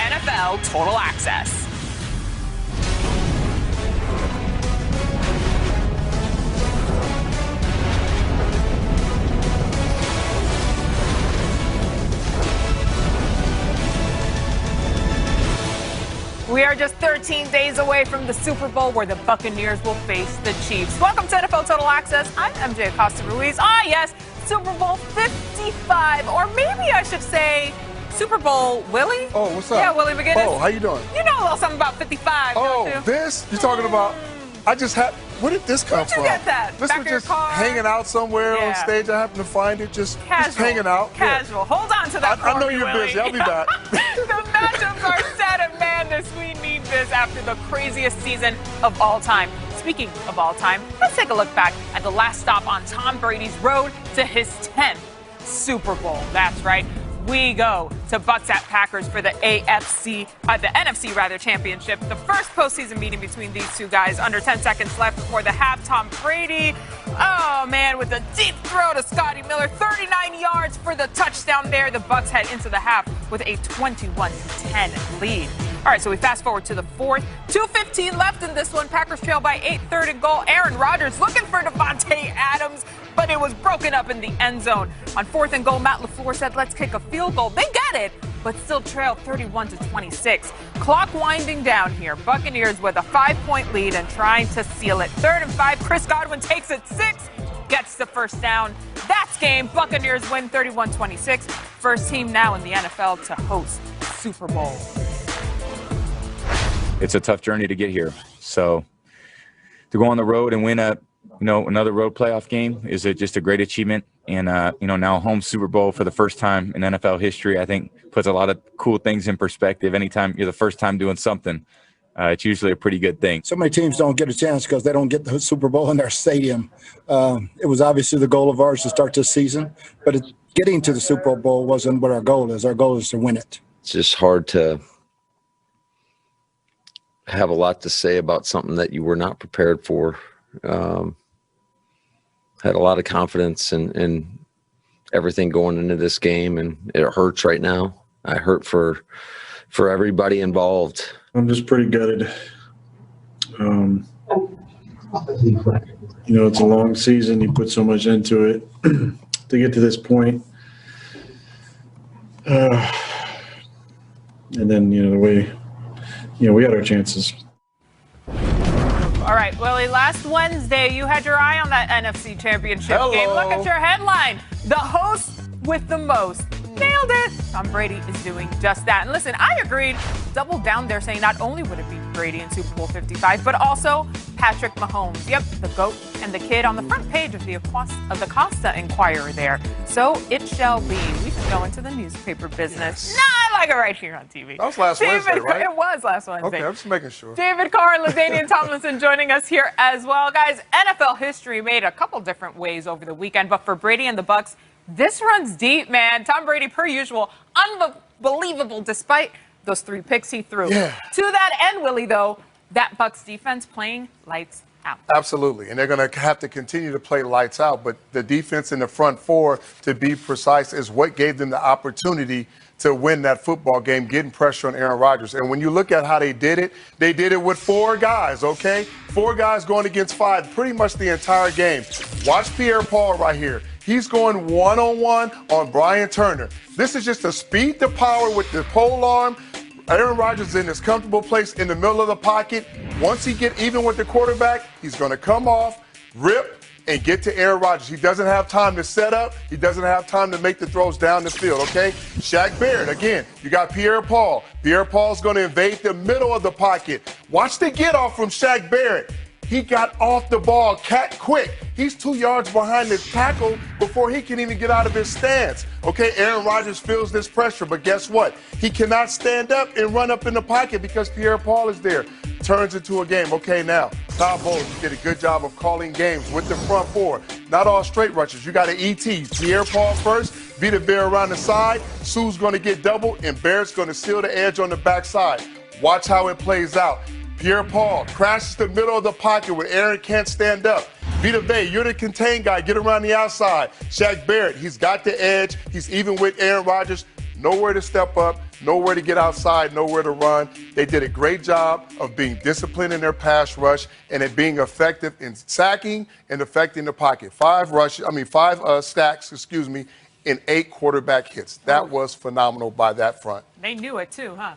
NFL Total Access. We are just 13 days away from the Super Bowl where the Buccaneers will face the Chiefs. Welcome to NFL Total Access. I'm MJ Acosta-Ruiz. Ah, yes, Super Bowl 55, or maybe I should say Super Bowl Willie. Oh, what's up? Yeah, Willie McGinnis. Oh, how you doing? You know a little something about 55, don't you? This? You're talking about? I just had. Where did this come from? Where'd you get that? This Back was of your just car? hanging out somewhere on stage. I happened to find it just hanging out. Casual. Yeah. Hold on to that. I know me, you're Willie. busy. I'll be back. The matchups are set, and madness. We need this after the craziest season of all time. Speaking of all time, let's take a look back at the last stop on Tom Brady's road to his 10th Super Bowl. That's right. We go to Bucs at Packers for the NFC championship. The first postseason meeting between these two guys. Under 10 seconds left before the half. Tom Brady, oh man, with a deep throw to Scotty Miller. 39 yards for the touchdown there. The Bucs head into the half with a 21-10 lead. All right, so we fast forward to the fourth. 2:15 left in this one. Packers trail by 8, third and goal. Aaron Rodgers looking for Devontae Adams, but it was broken up in the end zone. On 4th and goal, Matt LaFleur said, let's kick a field goal. They get it, but still trail 31-26. Clock winding down here. Buccaneers with a 5-point lead and trying to seal it. 3rd and 5, Chris Godwin takes it 6, gets the first down. That's game. Buccaneers win 31-26. First team now in the NFL to host Super Bowl. It's a tough journey to get here. So to go on the road and win another road playoff game is just a great achievement. And, now home Super Bowl for the first time in NFL history, I think puts a lot of cool things in perspective. Anytime you're the first time doing something, it's usually a pretty good thing. So many teams don't get a chance because they don't get the Super Bowl in their stadium. It was obviously the goal of ours to start this season, but getting to the Super Bowl wasn't what our goal is. Our goal is to win it. It's just hard to have a lot to say about something that you were not prepared for. Had a lot of confidence in everything going into this game, and it hurts right now. I hurt for everybody involved. I'm just pretty gutted. It's a long season. You put so much into it to get to this point. And then, the way, we had our chances. All right, Willie, last Wednesday, you had your eye on that NFC Championship game. Look at your headline. The host with the most. Nailed it. Tom Brady is doing just that. And listen, I agreed. Doubled down there saying not only would it be Brady in Super Bowl 55, but also Patrick Mahomes. Yep, the GOAT and the kid on the front page of the Costa Inquirer there. So it shall be. We can go into the newspaper business. Yes. No, I like it right here on TV. That was last Wednesday, right? It was last Wednesday. Okay, I'm just making sure. David Carr and LaDainian Tomlinson joining us here as well. Guys, NFL history made a couple different ways over the weekend, but for Brady and the Bucs, this runs deep, man. Tom Brady, per usual, unbelievable despite those 3 picks he threw. Yeah. To that end, Willie, though, that Bucs defense playing lights out. Absolutely, and they're going to have to continue to play lights out, but the defense in the front four, to be precise, is what gave them the opportunity to win that football game, getting pressure on Aaron Rodgers. And when you look at how they did it with 4 guys, okay? 4 guys going against 5 pretty much the entire game. Watch Pierre-Paul right here. He's going one-on-one on Brian Turner. This is just a speed to power with the pole arm. Aaron Rodgers is in his comfortable place in the middle of the pocket. Once he get even with the quarterback, he's going to come off, rip, and get to Aaron Rodgers. He doesn't have time to set up. He doesn't have time to make the throws down the field, okay? Shaq Barrett, again, you got Pierre-Paul. Pierre-Paul's going to invade the middle of the pocket. Watch the get off from Shaq Barrett. He got off the ball cat quick. He's 2 yards behind the tackle before he can even get out of his stance. Okay, Aaron Rodgers feels this pressure, but guess what? He cannot stand up and run up in the pocket because Pierre-Paul is there. Turns into a game. Okay, now, Todd Bowles did a good job of calling games with the front four. Not all straight rushers. You got an ET. Pierre-Paul first, Vita Bear around the side. Sue's going to get double, and Barrett's going to seal the edge on the backside. Watch how it plays out. Pierre-Paul crashes the middle of the pocket where Aaron can't stand up. Vita Bay, you're the contain guy. Get around the outside. Shaq Barrett, he's got the edge. He's even with Aaron Rodgers. Nowhere to step up, nowhere to get outside, nowhere to run. They did a great job of being disciplined in their pass rush and it being effective in sacking and affecting the pocket. 5 sacks, in 8 quarterback hits. That was phenomenal by that front. They knew it too, huh?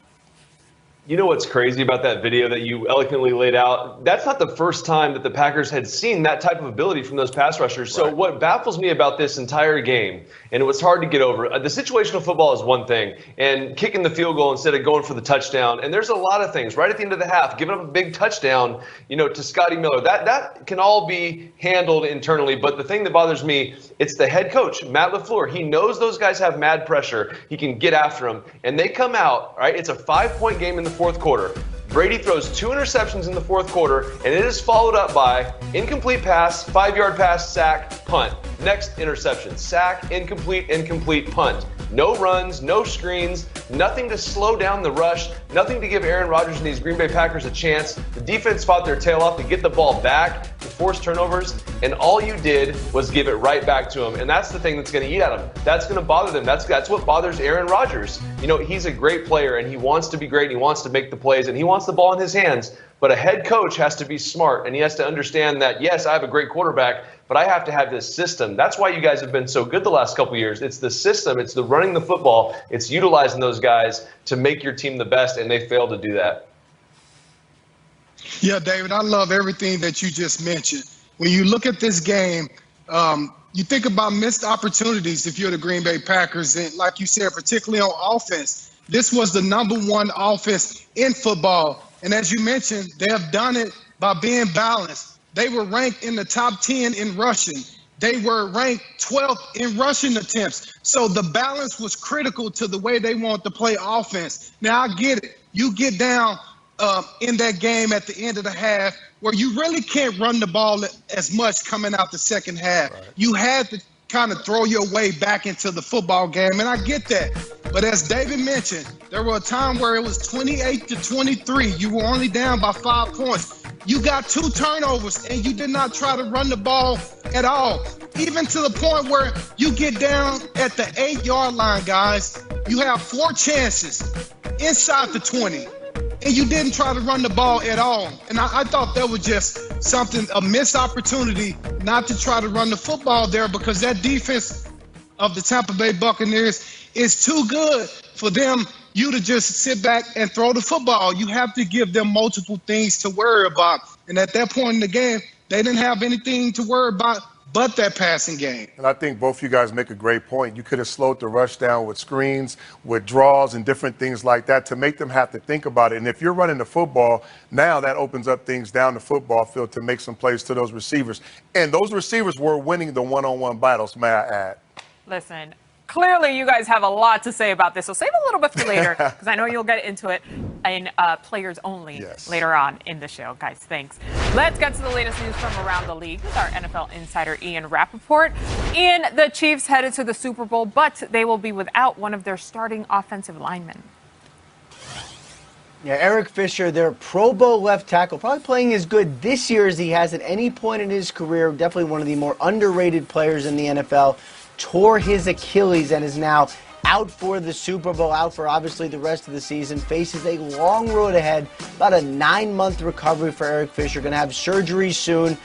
You know what's crazy about that video that you eloquently laid out? That's not the first time that the Packers had seen that type of ability from those pass rushers. So what baffles me about this entire game, and it was hard to get over, the situational football is one thing, and kicking the field goal instead of going for the touchdown. And there's a lot of things right at the end of the half, giving up a big touchdown, to Scotty Miller. That can all be handled internally. But the thing that bothers me, it's the head coach, Matt LaFleur. He knows those guys have mad pressure. He can get after them. And they come out, right? It's a 5-point game in the fourth quarter. Brady throws 2 interceptions in the fourth quarter, and it is followed up by incomplete pass, 5-yard pass, sack, punt. Next interception, sack, incomplete, punt. No runs, no screens, nothing to slow down the rush, nothing to give Aaron Rodgers and these Green Bay Packers a chance. The defense fought their tail off to get the ball back, to force turnovers, and all you did was give it right back to him. And that's the thing that's going to eat at him. That's going to bother them. That's what bothers Aaron Rodgers. He's a great player, and he wants to be great, and he wants to make the plays, and he wants the ball in his hands. But a head coach has to be smart, and he has to understand that, yes, I have a great quarterback, but I have to have this system. That's why you guys have been so good the last couple of years. It's the system. It's the running the football. It's utilizing those guys to make your team the best, and they failed to do that. Yeah, David, I love everything that you just mentioned. When you look at this game, you think about missed opportunities if you're the Green Bay Packers. And like you said, particularly on offense, this was the #1 offense in football. And as you mentioned, they have done it by being balanced. They were ranked in the top 10 in rushing. They were ranked 12th in rushing attempts. So the balance was critical to the way they want to play offense. Now, I get it. You get down in that game at the end of the half where you really can't run the ball as much coming out the second half. Right. You had to kind of throw your way back into the football game, and I get that. But as David mentioned, there were a time where it was 28-23. You were only down by 5 points. You got 2 turnovers, and you did not try to run the ball at all. Even to the point where you get down at the 8-yard line, guys. You have 4 chances inside the 20, and you didn't try to run the ball at all. And I thought that was just something, a missed opportunity not to try to run the football there, because that defense of the Tampa Bay Buccaneers is too good for you to just sit back and throw the football. You have to give them multiple things to worry about. And at that point in the game, they didn't have anything to worry about but that passing game. And I think both you guys make a great point. You could have slowed the rush down with screens, with draws, and different things like that to make them have to think about it. And if you're running the football, now that opens up things down the football field to make some plays to those receivers. And those receivers were winning the one-on-one battles, may I add. Listen, clearly you guys have a lot to say about this, so save a little bit for later, because I know you'll get into it in Players Only later on in the show. Guys, thanks. Let's get to the latest news from around the league with our NFL insider Ian Rappaport. Ian, the Chiefs headed to the Super Bowl, but they will be without one of their starting offensive linemen. Yeah, Eric Fisher, their Pro Bowl left tackle, probably playing as good this year as he has at any point in his career. Definitely one of the more underrated players in the NFL. Tore his Achilles and is now out for the Super Bowl, out for obviously the rest of the season. Faces a long road ahead, about a 9-month recovery for Eric Fisher. Going to have surgery soon.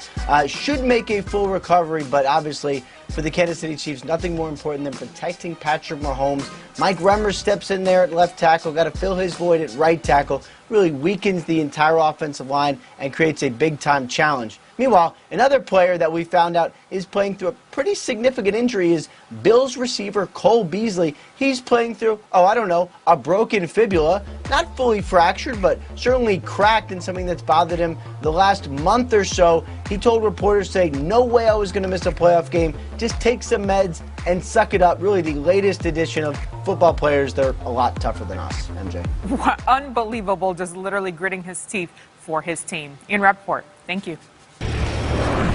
Should make a full recovery, but obviously for the Kansas City Chiefs, nothing more important than protecting Patrick Mahomes. Mike Remmers steps in there at left tackle, got to fill his void at right tackle. Really weakens the entire offensive line and creates a big-time challenge. Meanwhile, another player that we found out is playing through a pretty significant injury is Bills receiver Cole Beasley. He's playing through, a broken fibula. Not fully fractured, but certainly cracked, and something that's bothered him the last month or so. He told reporters, saying, no way I was going to miss a playoff game. Just take some meds and suck it up. Really the latest edition of football players. They're a lot tougher than us, MJ. Unbelievable, just literally gritting his teeth for his team. Ian Rappaport, thank you.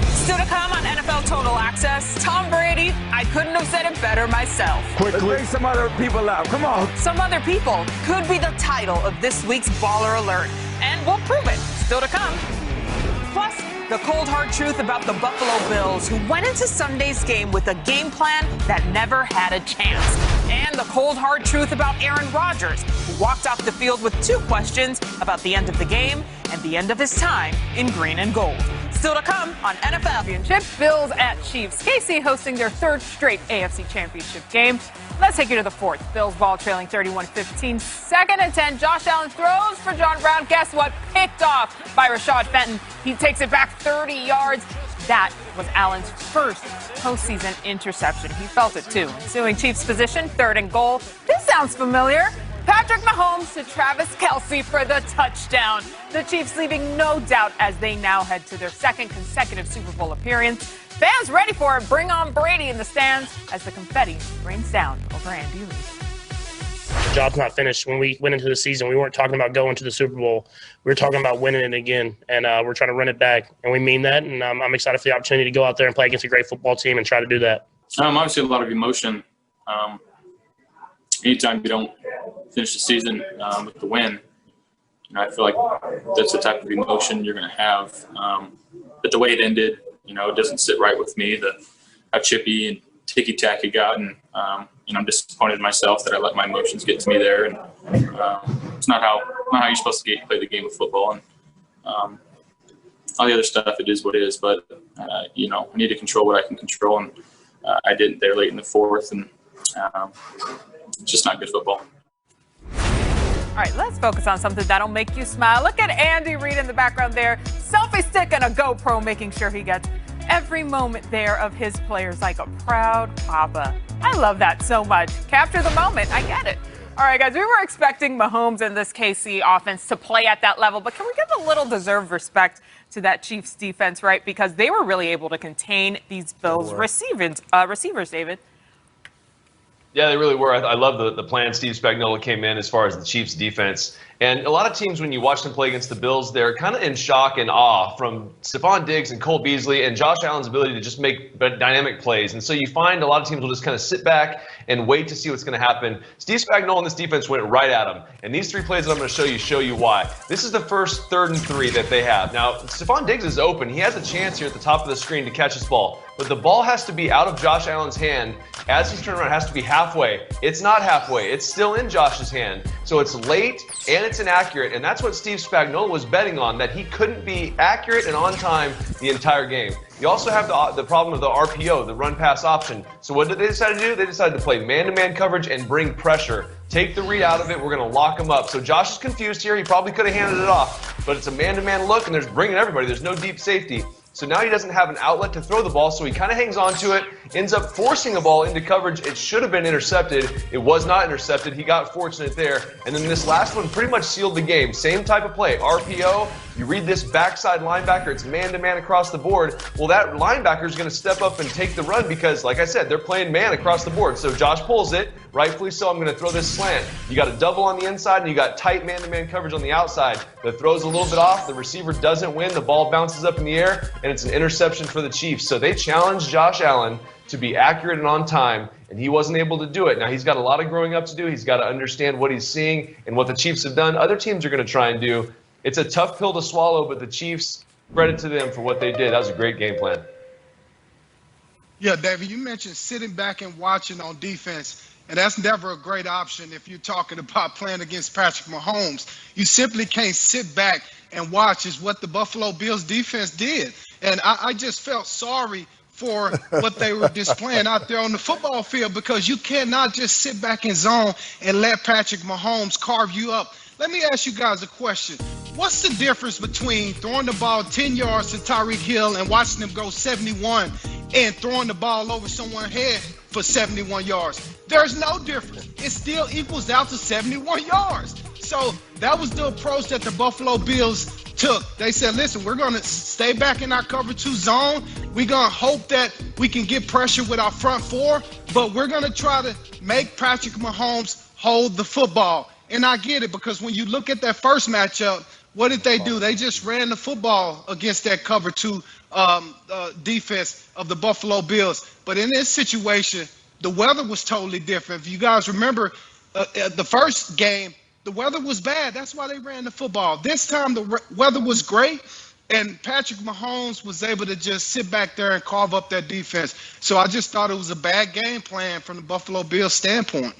Still to come on NFL Total Access, Tom Brady, I couldn't have said it better myself. Quickly. Let's bring some other people out. Come on. Some other people could be the title of this week's Baller Alert. And we'll prove it. Still to come. Plus, The cold, hard truth about the Buffalo Bills, who went into Sunday's game with a game plan that never had a chance. And the cold, hard truth about Aaron Rodgers, who walked off the field with 2 questions about the end of the game and the end of his time in green and gold. Still to come on NFL Championship, Bills at Chiefs. KC hosting their 3rd straight AFC Championship game. Let's take you to the 4th. Bills ball trailing 31-15. 2nd and 10. Josh Allen throws for John Brown. Guess what? Picked off by Rashad Fenton. He takes it back 30 yards. That was Allen's first postseason interception. He felt it too. Ensuing Chiefs position, 3rd and goal. This sounds familiar. Patrick Mahomes to Travis Kelce for the touchdown. The Chiefs leaving no doubt as they now head to their 2nd consecutive Super Bowl appearance. Fans ready for it. Bring on Brady in the stands as the confetti rains down over Andy Reid. The job's not finished. When we went into the season, we weren't talking about going to the Super Bowl. We were talking about winning it again, and we're trying to run it back. And we mean that, and I'm excited for the opportunity to go out there and play against a great football team and try to do that. Obviously, a lot of emotion. Anytime you don't finish the season with the win, I feel like that's the type of emotion you're going to have. But the way it ended, it doesn't sit right with me. How chippy and ticky-tack it got, and I'm disappointed in myself that I let my emotions get to me there. And it's not how you're supposed to play the game of football. And all the other stuff, it is what it is. But I need to control what I can control, and I didn't there late in the 4th, and it's just not good football. All right, let's focus on something that'll make you smile. Look at Andy Reid in the background there. Selfie stick and a GoPro, making sure he gets every moment there of his players like a proud papa. I love that so much. Capture the moment. I get it. All right, guys, we were expecting Mahomes and this KC offense to play at that level, but can we give a little deserved respect to that Chiefs defense, right? Because they were really able to contain these Bills receivers, David. Yeah, they really were. I love the plan Steve Spagnuolo came in as far as the Chiefs defense. And a lot of teams, when you watch them play against the Bills, they're kind of in shock and awe from Stephon Diggs and Cole Beasley and Josh Allen's ability to just make dynamic plays. And so you find a lot of teams will just kind of sit back and wait to see what's going to happen. Steve Spagnuolo and this defense went right at them. And these 3 plays that I'm going to show you why. This is the first 3rd and 3 that they have. Now, Stephon Diggs is open. He has a chance here at the top of the screen to catch this ball. But the ball has to be out of Josh Allen's hand. As he's turning around, it has to be halfway. It's not halfway. It's still in Josh's hand. So it's late and it's inaccurate. And that's what Steve Spagnuolo was betting on, that he couldn't be accurate and on time the entire game. You also have the problem of the RPO, the run-pass option. So what did they decide to do? They decided to play man-to-man coverage and bring pressure. Take the read out of it. We're going to lock him up. So Josh is confused here. He probably could have handed it off. But it's a man-to-man look, and there's bringing everybody. There's no deep safety. So now he doesn't have an outlet to throw the ball, so he kind of hangs on to it, ends up forcing a ball into coverage. It should have been intercepted. It was not intercepted. He got fortunate there. And then this last one pretty much sealed the game. Same type of play. RPO, you read this backside linebacker, it's man-to-man across the board. Well, that linebacker is going to step up and take the run because, like I said, they're playing man across the board. So Josh pulls it. Rightfully so, I'm going to throw this slant. You got a double on the inside, and you got tight man-to-man coverage on the outside. The throw's a little bit off. The receiver doesn't win. The ball bounces up in the air, and it's an interception for the Chiefs. So they challenged Josh Allen to be accurate and on time, and he wasn't able to do it. Now, he's got a lot of growing up to do. He's got to understand what he's seeing and what the Chiefs have done. Other teams are going to try and do. It's a tough pill to swallow, but the Chiefs, credit to them for what they did. That was a great game plan. Yeah, David, you mentioned sitting back and watching on defense. And that's never a great option if you're talking about playing against Patrick Mahomes. You simply can't sit back and watch is what the Buffalo Bills defense did. And I just felt sorry for what they were displaying out there on the football field because you cannot just sit back in zone and let Patrick Mahomes carve you up. Let me ask you guys a question. What's the difference between throwing the ball 10 yards to Tyreek Hill and watching him go 71 and throwing the ball over someone's head for 71 yards? There's no difference. It still equals out to 71 yards. So that was the approach that the Buffalo Bills took. They said, listen, we're going to stay back in our cover 2 zone. We're going to hope that we can get pressure with our front 4, but we're going to try to make Patrick Mahomes hold the football. And I get it because when you look at that first matchup, what did they do? They just ran the football against that cover 2 defense of the Buffalo Bills. But in this situation, the weather was totally different. If you guys remember the first game, the weather was bad. That's why they ran the football. This time the weather was great. And Patrick Mahomes was able to just sit back there and carve up that defense. So I just thought it was a bad game plan from the Buffalo Bills standpoint.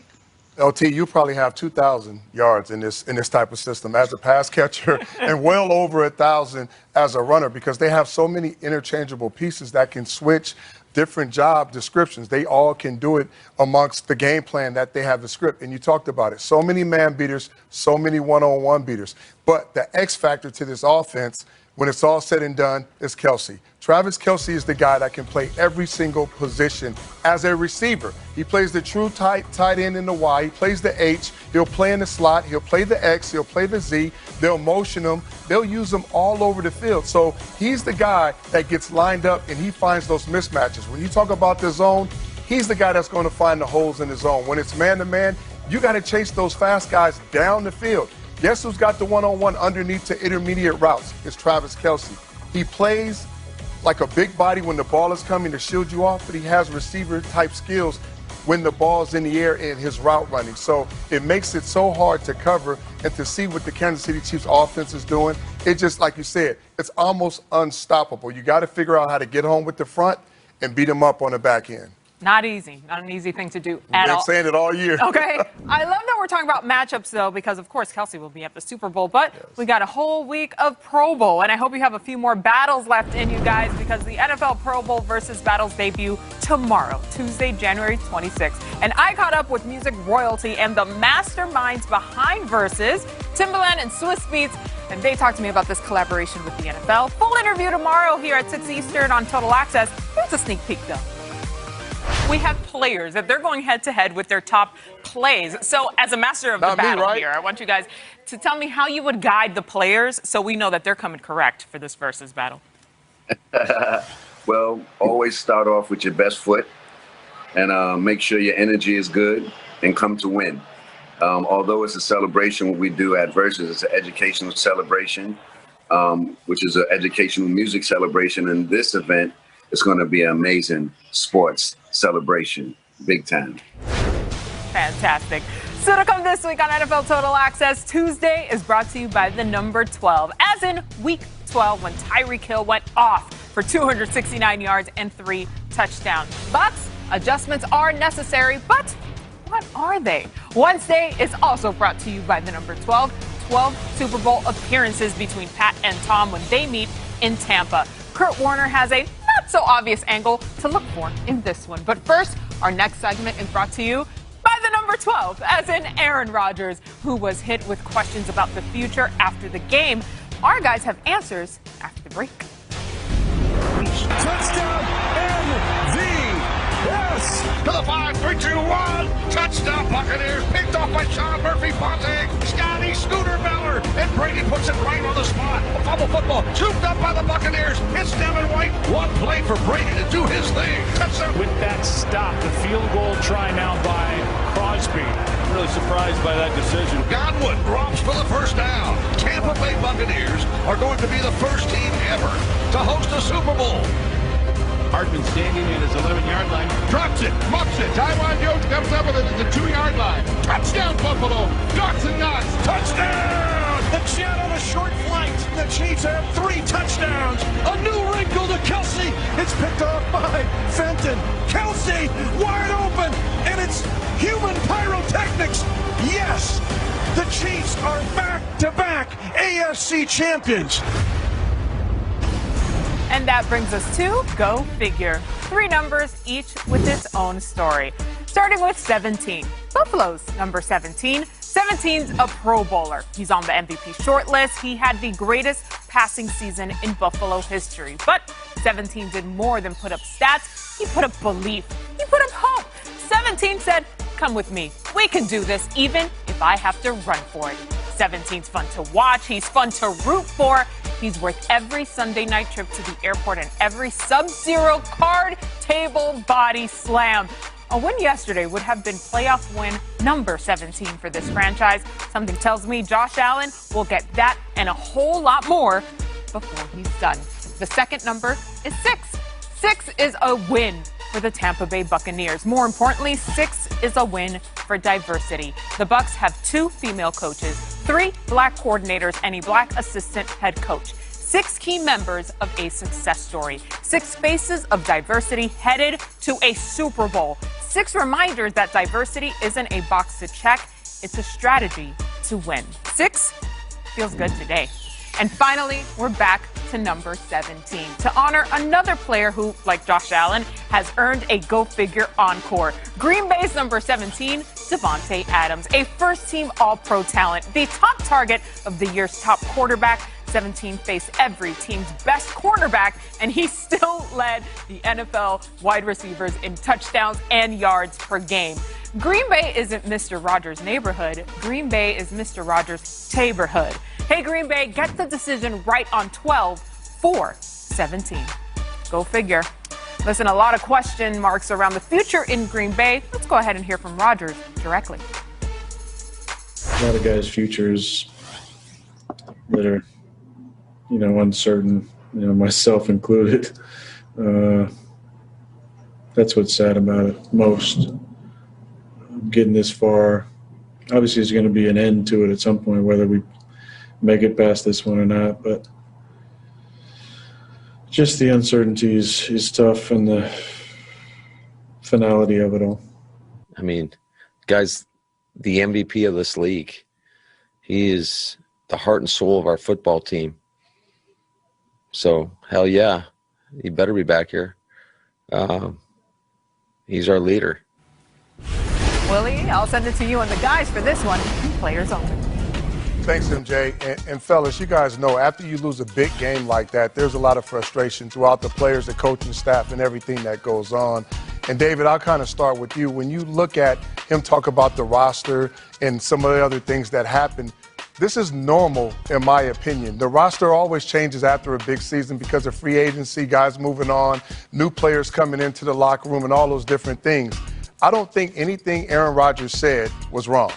LT, you probably have 2,000 yards in this type of system as a pass catcher and well over 1,000 as a runner because they have so many interchangeable pieces that can switch different job descriptions. They all can do it amongst the game plan that they have the script. And you talked about it. So many man beaters, so many one-on-one beaters. But the X factor to this offense, when it's all said and done, is Kelce. Travis Kelce is the guy that can play every single position as a receiver. He plays the true tight end in the Y. He plays the H. He'll play in the slot. He'll play the X. He'll play the Z. They'll motion him. They'll use him all over the field. So he's the guy that gets lined up and he finds those mismatches. When you talk about the zone, he's the guy that's going to find the holes in the zone. When it's man-to-man, you got to chase those fast guys down the field. Guess who's got the one-on-one underneath to intermediate routes? It's Travis Kelce. He plays like a big body when the ball is coming to shield you off, but he has receiver-type skills when the ball's in the air in his route running. So it makes it so hard to cover and to see what the Kansas City Chiefs offense is doing. It just, like you said, it's almost unstoppable. You got to figure out how to get home with the front and beat them up on the back end. Not easy. Not an easy thing to do at all. I've been saying it all year. Okay. I love that we're talking about matchups, though, because, of course, Kelce will be at the Super Bowl. But we got a whole week of Pro Bowl, and I hope you have a few more battles left in you guys because the NFL Pro Bowl versus battles debut tomorrow, Tuesday, January 26th. And I caught up with music royalty and the masterminds behind Versus, Timbaland and Swiss Beats, and they talked to me about this collaboration with the NFL. Full interview tomorrow here at 6 Eastern on Total Access. Here's a sneak peek, though. We have players that they're going head-to-head with their top plays. So as a master of the battle here, I want you guys to tell me how you would guide the players so we know that they're coming correct for this versus battle. Well, always start off with your best foot and make sure your energy is good and come to win. Although it's a celebration, what we do at Versus, it's an educational celebration, which is an educational music celebration. And this event is going to be an amazing sports celebration, big time. Fantastic. So to come this week on NFL Total Access, Tuesday is brought to you by the number 12, as in week 12 when Tyreek Hill went off for 269 yards and 3 touchdowns. Bucks, adjustments are necessary, but what are they? Wednesday is also brought to you by the number 12, 12 Super Bowl appearances between Pat and Tom when they meet in Tampa. Kurt Warner has a not so obvious angle to look for in this one. But first, our next segment is brought to you by the number 12, as in Aaron Rodgers, who was hit with questions about the future after the game. Our guys have answers after the break. Touchdown, yes! To the 5, 3, 2, 1. Touchdown, Buccaneers. Picked off by Sean Murphy, Ponte, Scotty, Scooter Miller, and Brady puts it right on the spot. A fumble football, scooped up by the Buccaneers. It's Devin White. One play for Brady to do his thing. Touchdown. With that stop, the field goal try now by Crosby. Really surprised by that decision. Godwin drops for the first down. Tampa Bay Buccaneers are going to be the first team ever to host a Super Bowl. Hartman standing at his 11-yard line. Drops it, muffs it. Tyrod Jones comes up with it at the 2-yard line. Touchdown, Buffalo. Knots and knots. Touchdown! The Jet on a short flight. The Chiefs have 3 touchdowns. A new wrinkle to Kelce. It's picked off by Fenton. Kelce wide open, and it's human pyrotechnics. Yes, the Chiefs are back-to-back AFC champions. And that brings us to Go Figure. 3 numbers, each with its own story. Starting with 17. Buffalo's number 17. 17's a Pro Bowler. He's on the MVP shortlist. He had the greatest passing season in Buffalo history. But 17 did more than put up stats. He put up belief. He put up hope. 17 said, come with me. We can do this even if I have to run for it. 17's fun to watch. He's fun to root for. He's worth every Sunday night trip to the airport and every Sub-Zero card table body slam. A win yesterday would have been playoff win number 17 for this franchise. Something tells me Josh Allen will get that and a whole lot more before he's done. The second number is 6. 6 is a win for the Tampa Bay Buccaneers. More importantly, 6 is a win for diversity. The Bucs have 2 female coaches, 3 black coordinators, and a black assistant head coach. 6 key members of a success story, 6 faces of diversity headed to a Super Bowl, 6 reminders that diversity isn't a box to check, it's a strategy to win. 6 feels good today. And finally, we're back to number 17 to honor another player who, like Josh Allen, has earned a go-figure encore. Green Bay's number 17, Davante Adams, a first-team All-Pro talent, the top target of the year's top quarterback. 17 faced every team's best cornerback, and he still led the NFL wide receivers in touchdowns and yards per game. Green Bay isn't Mr. Rogers' neighborhood. Green Bay is Mr. Rogers' taborhood. Hey, Green Bay, get the decision right on 12-4-17. Go figure. Listen, a lot of question marks around the future in Green Bay. Let's go ahead and hear from Rogers directly. A lot of guys' futures that are, uncertain, myself included. That's what's sad about it most. Getting this far, obviously there's going to be an end to it at some point, whether we make it past this one or not, but just the uncertainty is tough, and the finality of it all. I mean, guys, the MVP of this league, he is the heart and soul of our football team. So, hell yeah, he better be back here. He's our leader. Willie, I'll send it to you and the guys for this one. Players only. Thanks, MJ. And fellas, you guys know after you lose a big game like that, there's a lot of frustration throughout the players, the coaching staff, and everything that goes on. And David, I'll kind of start with you. When you look at him talk about the roster and some of the other things that happen, this is normal, in my opinion. The roster always changes after a big season because of free agency, guys moving on, new players coming into the locker room, and all those different things. I don't think anything Aaron Rodgers said was wrong.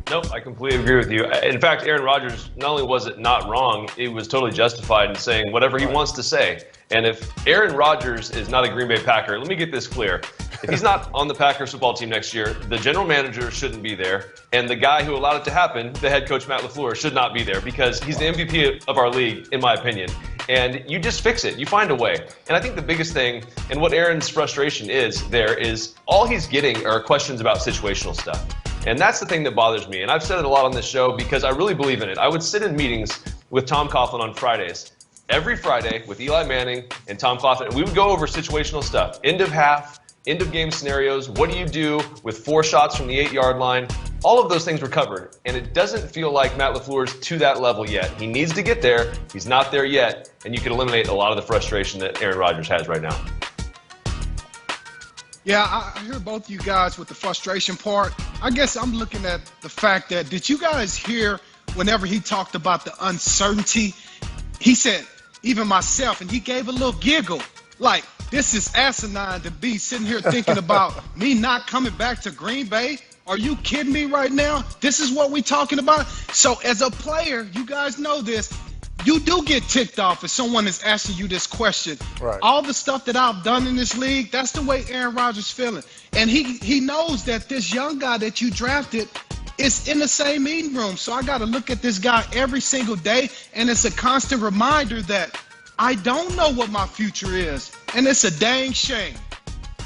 Nope, I completely agree with you. In fact, Aaron Rodgers, not only was it not wrong, it was totally justified in saying whatever he wants to say. And if Aaron Rodgers is not a Green Bay Packer, let me get this clear. If he's not on the Packers football team next year, the general manager shouldn't be there. And the guy who allowed it to happen, the head coach, Matt LaFleur, should not be there because he's the MVP of our league, in my opinion. And you just fix it. You find a way. And I think the biggest thing, and what Aaron's frustration is there, is all he's getting are questions about situational stuff. And that's the thing that bothers me. And I've said it a lot on this show because I really believe in it. I would sit in meetings with Tom Coughlin on Fridays, every Friday with Eli Manning and Tom Coughlin, and we would go over situational stuff. End of half, end of game scenarios. What do you do with 4 shots from the 8-yard line? All of those things were covered. And it doesn't feel like Matt LaFleur's to that level yet. He needs to get there. He's not there yet. And you can eliminate a lot of the frustration that Aaron Rodgers has right now. Yeah, I hear both of you guys with the frustration part. I guess I'm looking at the fact that, did you guys hear whenever he talked about the uncertainty? He said, even myself, and he gave a little giggle. Like, this is asinine to be sitting here thinking about me not coming back to Green Bay. Are you kidding me right now? This is what we're talking about? So as a player, you guys know this, you do get ticked off if someone is asking you this question. Right. All the stuff that I've done in this league, that's the way Aaron Rodgers feeling. And he knows that this young guy that you drafted is in the same meeting room. So I got to look at this guy every single day, and it's a constant reminder that I don't know what my future is, and it's a dang shame.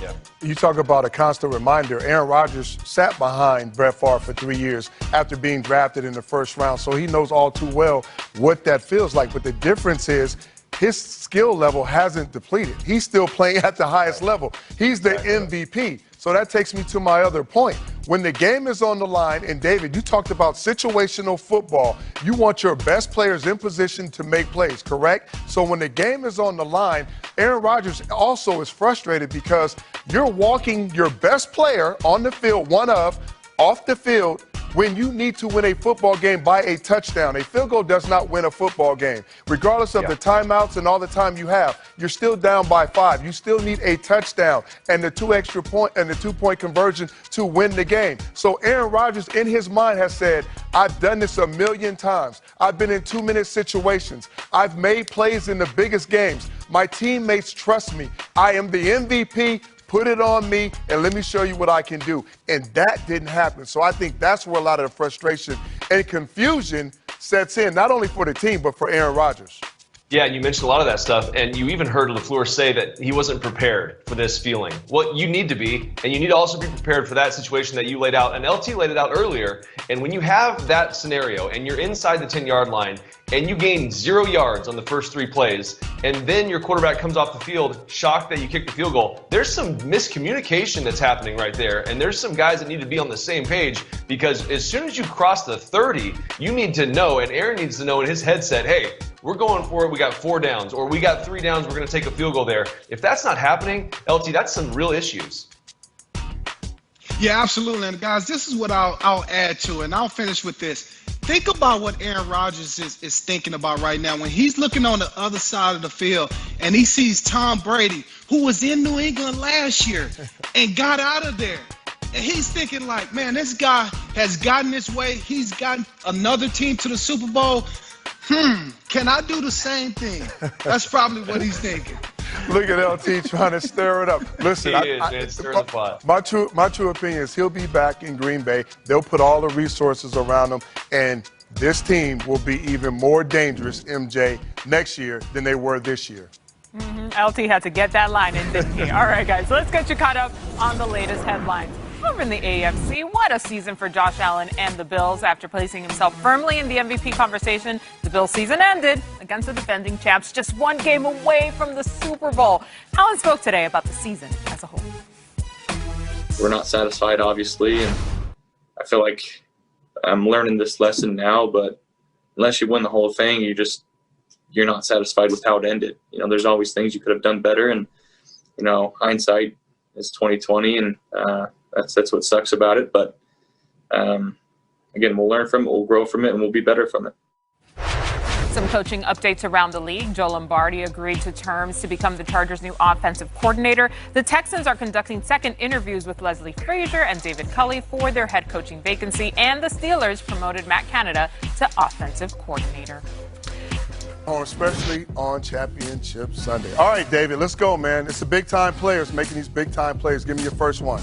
Yeah. You talk about a constant reminder. Aaron Rodgers sat behind Brett Favre for 3 years after being drafted in the first round, so he knows all too well what that feels like. But the difference is his skill level hasn't depleted. He's still playing at the highest level. He's the MVP. So that takes me to my other point. When the game is on the line, and David, you talked about situational football. You want your best players in position to make plays, correct? So when the game is on the line, Aaron Rodgers also is frustrated because you're walking your best player on the field, off the field, when you need to win a football game by a touchdown. A field goal does not win a football game. Regardless of the timeouts and all the time you have, you're still down by 5. You still need a touchdown and the 2 extra point and the 2-point conversion to win the game. So Aaron Rodgers in his mind has said, I've done this a million times. I've been in 2-minute situations. I've made plays in the biggest games. My teammates trust me. I am the MVP. Put it on me, and let me show you what I can do. And that didn't happen. So I think that's where a lot of the frustration and confusion sets in, not only for the team, but for Aaron Rodgers. Yeah, you mentioned a lot of that stuff, and you even heard LaFleur say that he wasn't prepared for this feeling. Well, you need to be, and you need to also be prepared for that situation that you laid out, and LT laid it out earlier. And when you have that scenario, and you're inside the 10-yard line, and you gain 0 yards on the first 3 plays, and then your quarterback comes off the field, shocked that you kicked the field goal, there's some miscommunication that's happening right there, and there's some guys that need to be on the same page, because as soon as you cross the 30, you need to know, and Aaron needs to know in his headset, hey, we're going for it, we got 4 downs, or we got 3 downs, we're going to take a field goal there. If that's not happening, LT, that's some real issues. Yeah, absolutely. And guys, this is what I'll add to it, and I'll finish with this. Think about what Aaron Rodgers is thinking about right now when he's looking on the other side of the field and he sees Tom Brady, who was in New England last year and got out of there. And he's thinking like, man, this guy has gotten his way. He's gotten another team to the Super Bowl. Can I do the same thing? That's probably what he's thinking. Look at LT trying to stir it up. Listen, my true opinion is he'll be back in Green Bay. They'll put all the resources around him, and this team will be even more dangerous, MJ, next year than they were this year. LT had to get that line in, didn't he? All right, guys, let's get you caught up on the latest headlines. Over in the AFC, what a season for Josh Allen and the Bills. After placing himself firmly in the MVP conversation, the Bills season ended against the defending champs, just 1 game away from the Super Bowl. Allen spoke today about the season as a whole. We're not satisfied, obviously, and I feel like I'm learning this lesson now, but unless you win the whole thing, you're not satisfied with how it ended. You know, there's always things you could have done better, and, you know, hindsight is 20/20, and that's what sucks about it. But again, we'll learn from it, we'll grow from it, and we'll be better from it. Some coaching updates around the league. Joe Lombardi agreed to terms to become the Chargers' new offensive coordinator. The Texans are conducting second interviews with Leslie Frazier and David Culley for their head coaching vacancy, and the Steelers promoted Matt Canada to offensive coordinator. Especially on Championship Sunday. All right, David, let's go, man. It's the big-time players making these big-time plays. Give me your first one.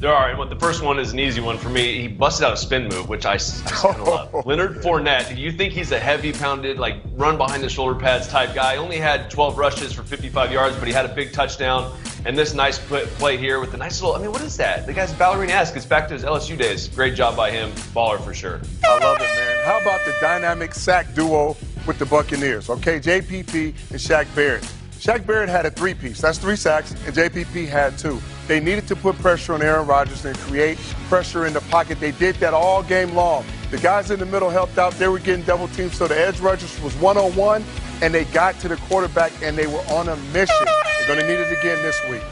All right, well, the first one is an easy one for me. He busted out a spin move, which I kind of love. Leonard Fournette, do you think he's a heavy-pounded, like, run-behind-the-shoulder pads type guy? Only had 12 rushes for 55 yards, but he had a big touchdown. And this nice play here with the nice little, I mean, what is that? The guy's ballerina-esque. It's back to his LSU days. Great job by him. Baller for sure. I love it, man. How about the dynamic sack duo with the Buccaneers? Okay, JPP and Shaq Barrett. Shaq Barrett had a 3-piece. That's 3 sacks, and JPP had 2. They needed to put pressure on Aaron Rodgers and create pressure in the pocket. They did that all game long. The guys in the middle helped out. They were getting double teamed, so the edge rushers was 1-on-1, and they got to the quarterback, and they were on a mission. They're going to need it again this week.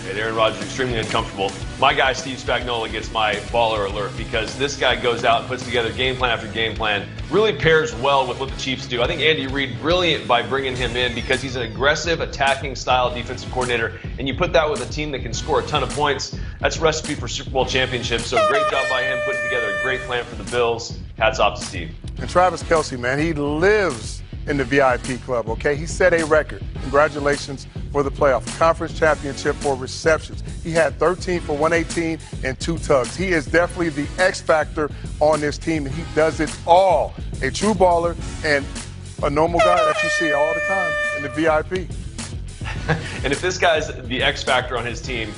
And Aaron Rodgers extremely uncomfortable. My guy Steve Spagnuolo gets my baller alert because this guy goes out and puts together game plan after game plan. Really pairs well with what the Chiefs do. I think Andy Reid brilliant by bringing him in because he's an aggressive, attacking style defensive coordinator. And you put that with a team that can score a ton of points. That's a recipe for Super Bowl championships. So great job by him putting together a great plan for the Bills. Hats off to Steve. And Travis Kelce, man, he lives in the VIP club, okay? He set a record. Congratulations for the playoff. Conference championship for receptions. He had 13 for 118 and 2 tugs. He is definitely the X factor on this team, and he does it all. A true baller and a normal guy that you see all the time in the VIP. And if this guy's the X factor on his team,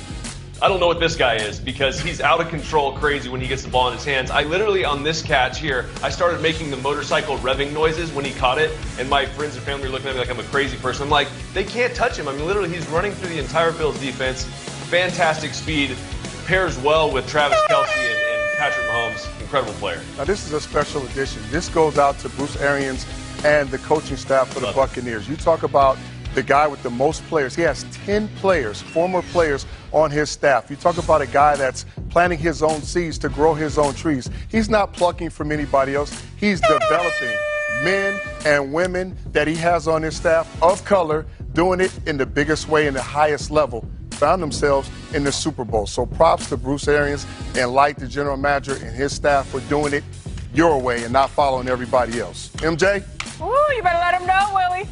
I don't know what this guy is because he's out of control crazy when he gets the ball in his hands. I literally, on this catch here, I started making the motorcycle revving noises when he caught it, and my friends and family were looking at me like I'm a crazy person. I'm like, they can't touch him. I mean, literally, he's running through the entire Bills defense. Fantastic speed. Pairs well with Travis Kelce and Patrick Mahomes. Incredible player. Now, this is a special edition. This goes out to Bruce Arians and the coaching staff for the Buccaneers. You talk about the guy with the most players. He has 10 players, former players, on his staff. You talk about a guy that's planting his own seeds to grow his own trees. He's not plucking from anybody else. He's developing men and women that he has on his staff of color, doing it in the biggest way, in the highest level, found themselves in the Super Bowl. So props to Bruce Arians and Light, the general manager, and his staff for doing it your way and not following everybody else. MJ? Ooh, you better let him know, Willie.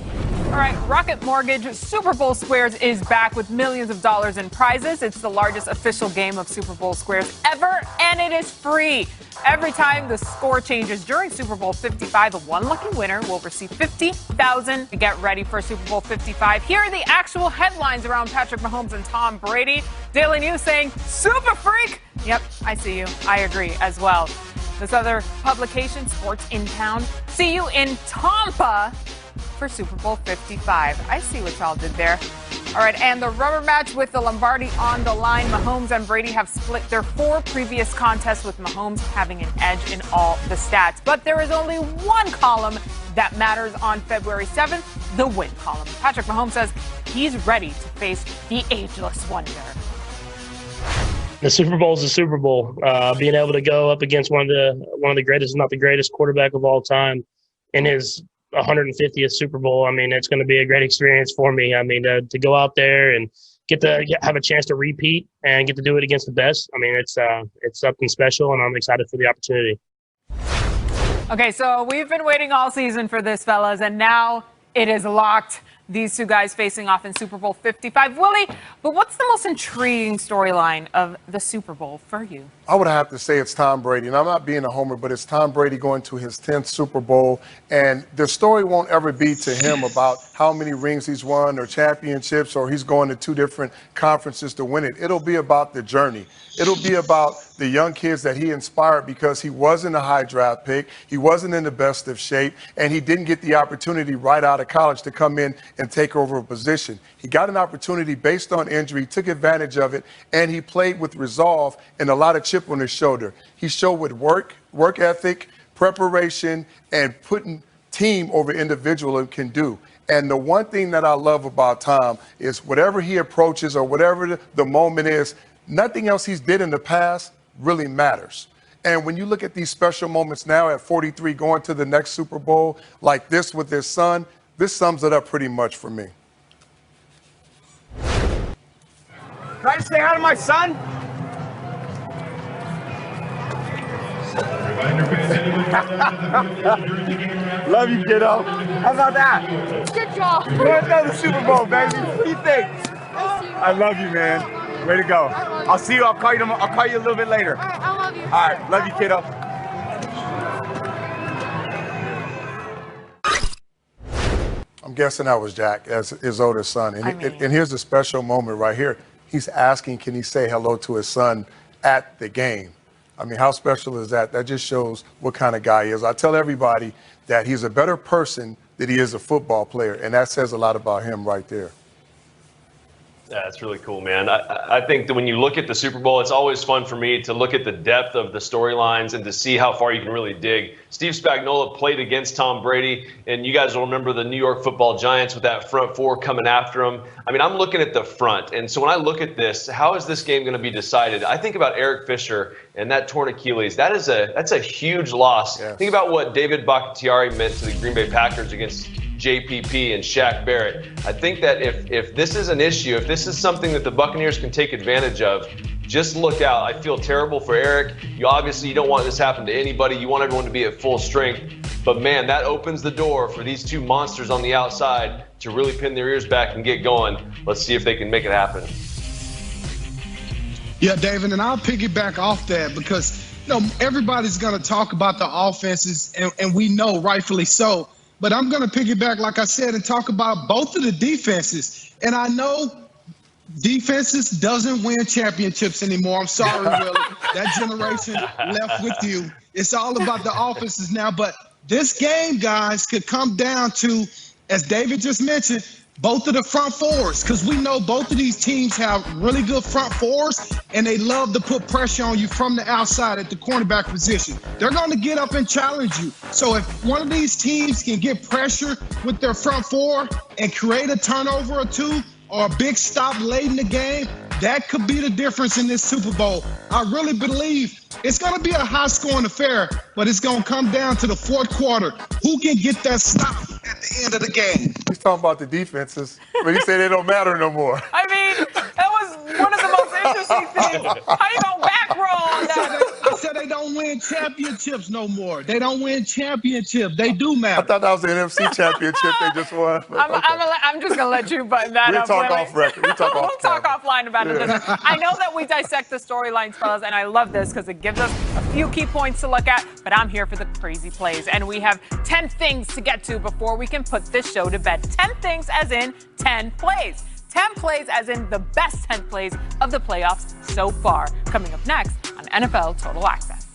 All right, Rocket Mortgage Super Bowl Squares is back with millions of dollars in prizes. It's the largest official game of Super Bowl Squares ever, and it is free. Every time the score changes during Super Bowl 55, the one lucky winner will receive $50,000 to get ready for Super Bowl 55. Here are the actual headlines around Patrick Mahomes and Tom Brady. Daily News saying, super freak. Yep, I see you. I agree as well. This other publication, Sports in Town. See you in Tampa for Super Bowl 55. I see what y'all did there. All right, and the rubber match with the Lombardi on the line. Mahomes and Brady have split their 4 previous contests, with Mahomes having an edge in all the stats. But there is only one column that matters on February 7th, the win column. Patrick Mahomes says he's ready to face the ageless wonder. The Super Bowl is the Super Bowl. Being able to go up against one of the greatest, if not the greatest, quarterback of all time in his 150th Super Bowl. I mean, it's going to be a great experience for me. I mean, to go out there and have a chance to repeat and get to do it against the best. I mean, it's something special, and I'm excited for the opportunity. Okay, so we've been waiting all season for this, fellas, and now it is locked. These two guys facing off in Super Bowl 55. Willie, but what's the most intriguing storyline of the Super Bowl for you? I would have to say it's Tom Brady. And I'm not being a homer, but it's Tom Brady going to his 10th Super Bowl. And the story won't ever be to him about how many rings he's won or championships, or he's going to 2 different conferences to win it. It'll be about the journey. It'll be about the young kids that he inspired, because he wasn't a high draft pick. He wasn't in the best of shape, and he didn't get the opportunity right out of college to come in and take over a position. He got an opportunity based on injury, took advantage of it, and he played with resolve and a lot of chip on his shoulder. He showed with work ethic, preparation, and putting team over individual can do. And the one thing that I love about Tom is whatever he approaches or whatever the moment is, nothing else he's did in the past really matters. And when you look at these special moments now at 43, going to the next Super Bowl like this with his son, this sums it up pretty much for me. Can I say hi to my son? Love you, kiddo. How about that? Good job. We're going to the Super Bowl, baby. What do you think? I love you, man. Way to go. I'll see you. I'll call you a little bit later. All right, I love you. All right. Love you, kiddo. I'm guessing that was Jack as his oldest son. And here's the special moment right here. He's asking, can he say hello to his son at the game? I mean, how special is that? That just shows what kind of guy he is. I tell everybody that he's a better person than he is a football player, and that says a lot about him right there. Yeah, that's really cool, man. I think that when you look at the Super Bowl, it's always fun for me to look at the depth of the storylines and to see how far you can really dig. Steve Spagnuolo played against Tom Brady, and you guys will remember the New York Football Giants with that front 4 coming after him. I mean, I'm looking at the front, and so when I look at this, how is this game going to be decided? I think about Eric Fisher and that torn Achilles. That's a huge loss. Yes. Think about what David Bakhtiari meant to the Green Bay Packers against JPP and Shaq Barrett. I think that if this is an issue, if this is something that the Buccaneers can take advantage of, just look out. I feel terrible for Eric. You don't want this to happen to anybody. You want everyone to be at full strength. But man, that opens the door for these 2 monsters on the outside to really pin their ears back and get going. Let's see if they can make it happen. Yeah, David, and I'll piggyback off that because everybody's going to talk about the offenses, and we know rightfully so. But I'm going to piggyback, like I said, and talk about both of the defenses. And I know defenses doesn't win championships anymore. I'm sorry, Willie. That generation left with you. It's all about the offenses now. But this game, guys, could come down to, as David just mentioned, both of the front 4s, because we know both of these teams have really good front 4s, and they love to put pressure on you from the outside at the cornerback position. They're going to get up and challenge you. So if one of these teams can get pressure with their front 4 and create a turnover or 2 or a big stop late in the game, that could be the difference in this Super Bowl. I really believe it's going to be a high-scoring affair, but it's going to come down to the 4th quarter. Who can get that stop at the end of the game? He's talking about the defenses, but he said they don't matter no more. I mean, that was one of the most interesting things. How you going to back roll on that? I said they don't win championships no more. They don't win championships. They do I matter. thought that was the NFC championship they just won. I'm just going to let you button that We'll up. talk Willie. off record. We'll talk We'll talk offline about it. I know that we dissect the storylines, fellas, and I love this because it gives us a few key points to look at, but I'm here for the crazy plays. And we have 10 things to get to before we can put this show to bed. 10 things as in 10 plays. 10 plays as in the best 10 plays of the playoffs so far. Coming up next on NFL Total Access.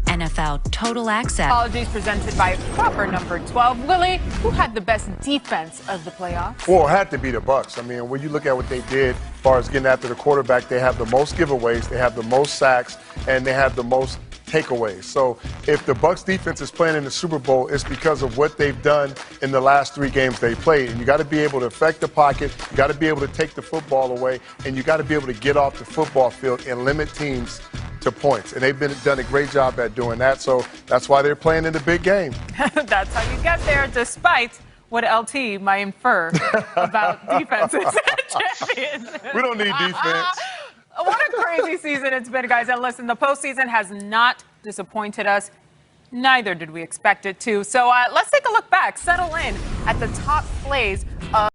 NFL Total Access. Apologies presented by proper number 12. Willie, who had the best defense of the playoffs? Well, it had to be the Bucs. I mean, when you look at what they did as far as getting after the quarterback, they have the most giveaways, they have the most sacks, and they have the most takeaways. So if the Bucs defense is playing in the Super Bowl, it's because of what they've done in the last 3 games they played. And you got to be able to affect the pocket, you got to be able to take the football away, and you got to be able to get off the football field and limit teams to points. And they've done a great job at doing that. So that's why they're playing in the big game. That's how you get there, despite what LT might infer about defenses and champions. We don't need defense. What a crazy season it's been, guys. And listen, the postseason has not disappointed us. Neither did we expect it to. So let's take a look back, settle in at the top plays of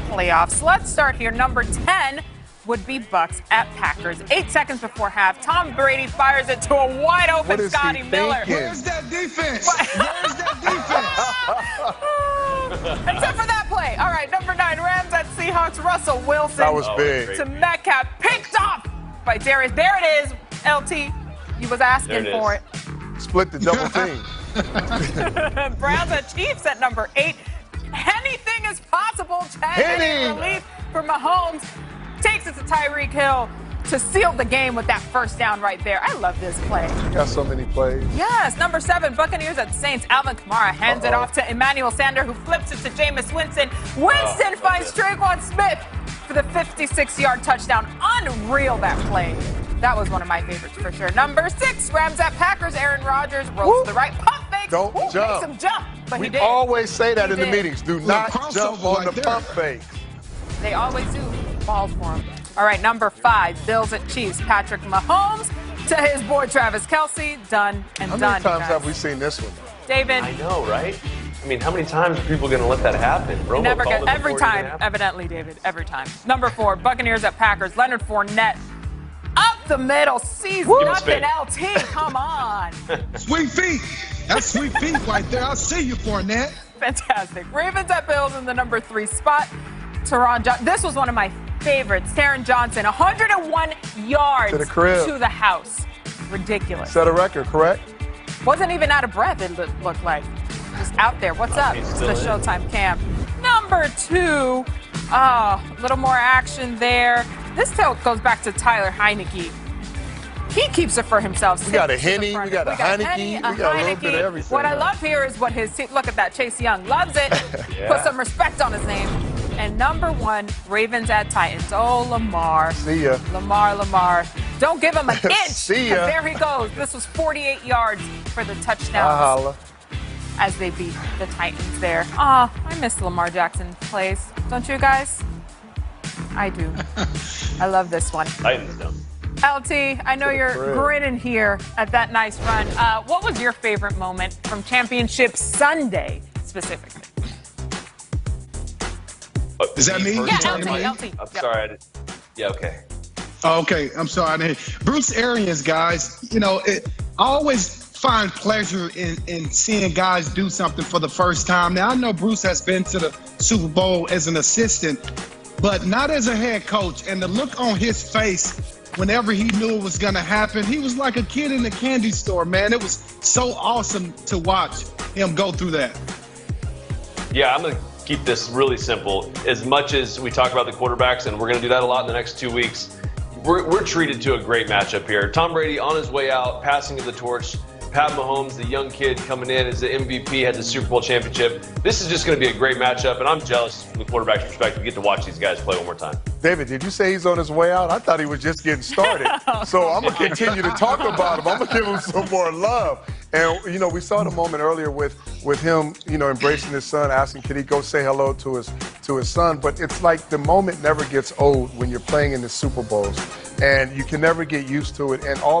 playoffs. Let's start here. Number 10 would be Bucs at Packers. 8 seconds before half, Tom Brady fires it to a wide open Scotty Miller. Where's that defense? Where's that defense? Except for that play. All right, number 9, Rams at Seahawks. Russell Wilson. That was big. To Metcalf, picked off by Darius. There it is, LT. He was asking for it. Split the double team. Browns at Chiefs at number 8. Anything is possible. Chad relief for Mahomes. Takes it to Tyreek Hill to seal the game with that first down right there. I love this play. Got so many plays. Yes, number 7, Buccaneers at Saints. Alvin Kamara hands it off to Emmanuel Sanders, who flips it to Jameis Winston. Winston finds Tre'Quan Smith for the 56-yard touchdown. Unreal, that play. That was one of my favorites for sure. Number 6, Rams at Packers. Aaron Rodgers rolls to the right. Pump fake. Don't jump. Makes him jump, but we he did. always say that He in the did. meetings. Do not jump on the pump fake. They always do. Balls for him. All right, number 5, Bills at Chiefs. Patrick Mahomes to his boy Travis Kelce. Done and How done. many times have we seen this one? David. I know, right? I mean, how many times are people going to let that happen? Romo Never called get it every before it even time, happened. evidently, David. Every time. Number 4, Buccaneers at Packers. Leonard Fournette up the middle, sees nothing. LT, come on. Sweet feet. That's sweet feet right there. I'll see you, Fournette. Fantastic. Ravens at Bills in the number 3 spot. This was one of my favorites. Taron Johnson, 101 yards To the crib. to the house. Ridiculous. Set a record, correct? Wasn't even out of breath, it looked like. Just out there. What's up? It's the Showtime cam. Number 2, a little more action there. This goes back to Tyler Heineke. He keeps it for himself. We got a Henny, we got a Heineke, we got a little bit of everything. What I love here is what his team, look at that, Chase Young loves it. Put some respect on his name. And number 1, Ravens at Titans. Oh, Lamar. See ya. Lamar. Don't give him an inch. See ya. There he goes. This was 48 yards for the touchdowns as they beat the Titans there. I miss Lamar Jackson plays. Don't you guys? I do. I love this one. Titans don't. LT, I know you're grinning here at that nice run. What was your favorite moment from Championship Sunday specifically? Is that me? Yeah, LT. I'm sorry. Yeah, okay. Okay, I'm sorry. Bruce Arians, guys, I always find pleasure in seeing guys do something for the first time. Now, I know Bruce has been to the Super Bowl as an assistant, but not as a head coach. And the look on his face whenever he knew it was going to happen, he was like a kid in a candy store, man. It was so awesome to watch him go through that. Yeah, I'm going to keep this really simple. As much as we talk about the quarterbacks, and we're going to do that a lot in the next 2 weeks, we're treated to a great matchup here. Tom Brady on his way out, passing of the torch. Pat Mahomes, the young kid coming in as the MVP, had the Super Bowl championship. This is just going to be a great matchup, and I'm jealous from the quarterback's perspective. We get to watch these guys play one more time. David, did you say he's on his way out? I thought he was just getting started. So I'm going to continue to talk about him. I'm going to give him some more love. And, we saw the moment earlier with him, embracing his son, asking, can he go say hello to his son? But it's like the moment never gets old when you're playing in the Super Bowls, and you can never get used to it. And all the